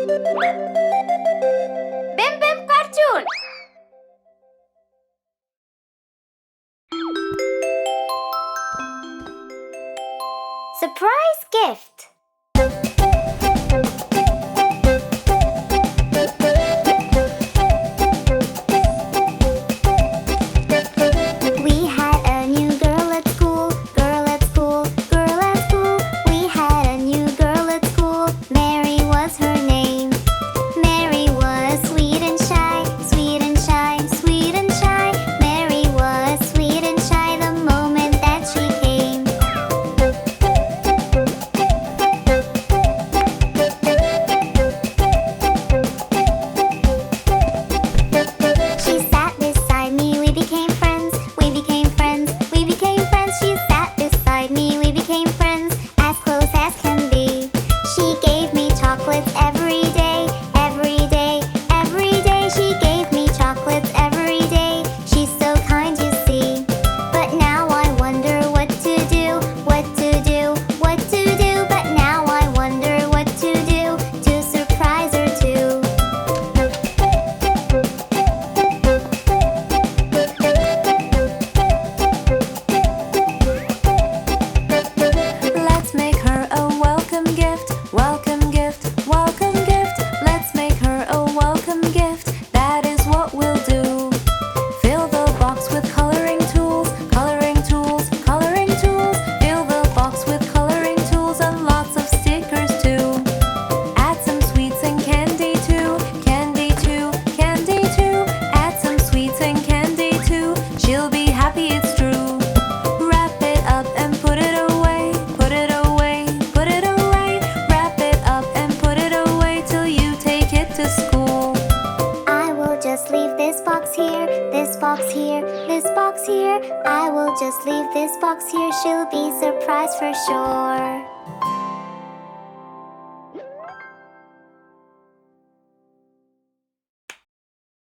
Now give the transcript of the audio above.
Bmbm cartoon. Surprise gift. We had a new girl at school, girl at school, girl at school. We had a new girl at school, Mary was her name. Mary was sweet and shy, sweet and shy, sweet and shy. Mary was sweet and shy the moment that she came. She sat beside me, we became friends, we became friends, we became friends. She sat beside me, we became friends, as close as can be. She gave me chocolates every day, every day, every day. She gave me chocolates every day. She's so kind, you see. But now I wonder what to do, what to do, what to do. But now I wonder what to do to surprise her too. Let's make her a welcome gift, welcome gift, welcome gift. Let's make her a welcome gift, that is what we'll do. Fill the box with coloring tools, coloring tools, coloring tools. Fill the box with coloring tools and lots of stickers too. Add some sweets and candy too, candy too, candy too. Add some sweets and candy too, she'll be happy, it's true. Wrap it up and put it away, put it away, put it away. Wrap it up and put it away till you take it to school. I will just leave this box here, this box here, this box here. I will just leave this box here, she'll be surprised for sure.